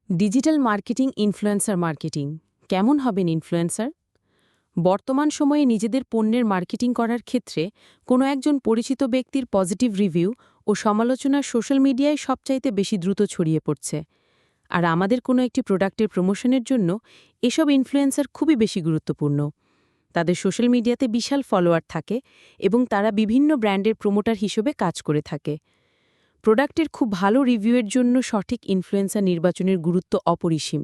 Digital marketing influencer marketing কেমন হবেন influencer? বর্তমান সময়ে নিজেদের পণ্যের মার্কেটিং করার ক্ষেত্রে কোনো একজন পরিচিত ব্যক্তির পজিটিভ রিভিউ ও সমালোচনা সোশ্যাল মিডিয়ায় সবচাইতে বেশি দ্রুত ছড়িয়ে পড়ছে। আর আমাদের কোনো একটি প্রোডাক্টের প্রমোশনের জন্য এসব ইনফ্লুয়েন্সার খুবই বেশি গুরুত্বপূর্ণ। তাদের সোশ্যাল মিডিয়াতে বিশাল ফলোয়ার থাকে এবং তারা বিভিন্ন ব্র্যান্ডের প্রমোটার হিসেবে কাজ করে থাকে। প্রোডাক্টের খুব ভালো রিভিউয়ের জন্য সঠিক ইনফ্লুয়েন্সার নির্বাচনের গুরুত্ব অপরিসীম।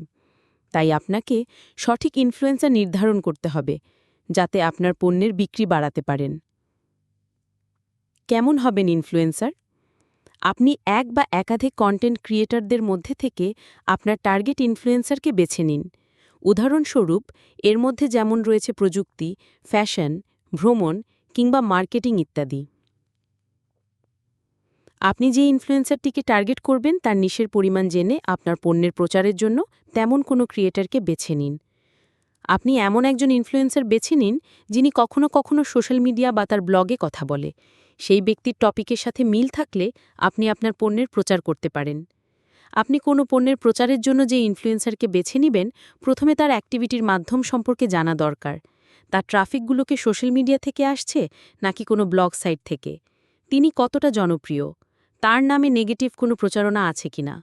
তাই আপনাকে সঠিক ইনফ্লুয়েন্সার নির্ধারণ করতে হবে, যাতে আপনার পণ্যের বিক্রি বাড়াতে পারেন। কেমন হবেন ইনফ্লুয়েন্সার? আপনি এক বা একাধিক কন্টেন্ট ক্রিয়েটরদের মধ্যে থেকে আপনার টার্গেট ইনফ্লুয়েন্সারকে বেছে নিন। উদাহরণস্বরূপ, এর মধ্যে যেমন রয়েছে প্রযুক্তি, ফ্যাশন, ভ্রমণ কিংবা মার্কেটিং ইত্যাদি। আপনি যে ইনফ্লুয়েন্সারটিকে টার্গেট করবেন তার নিশের পরিমাণ জেনে আপনার পণ্যের প্রচারের জন্য তেমন কোনো ক্রিয়েটরকে বেছে নিন। আপনি এমন একজন ইনফ্লুয়েন্সার বেছে নিন যিনি কখনো কখনো সোশ্যাল মিডিয়া বা তার ব্লগে কথা বলে। সেই ব্যক্তির টপিকের সাথে মিল থাকলে আপনি আপনার পণ্যের প্রচার করতে পারেন। আপনি কোনো পণ্যের প্রচারের জন্য যে ইনফ্লুয়েন্সারকে বেছে নেবেন, প্রথমে তার অ্যাক্টিভিটির মাধ্যম সম্পর্কে জানা দরকার। তার ট্রাফিকগুলোকে সোশ্যাল মিডিয়া থেকে আসছে নাকি কোনো ব্লগ সাইট থেকে? তিনি কতটা জনপ্রিয়? তার নামে নেগেটিভ কোনো প্রচারণা আছে কিনা?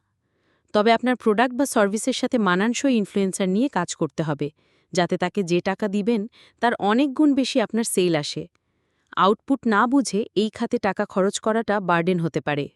তবে আপনার প্রোডাক্ট বা সার্ভিসের সাথে মানানসই ইনফ্লুয়েন্সার নিয়ে কাজ করতে হবে, যাতে তাকে যে টাকা দিবেন তার অনেক গুণ বেশি আপনার সেল আসে। আউটপুট না বুঝে এই খাতে টাকা খরচ করাটা বার্ডেন হতে পারে।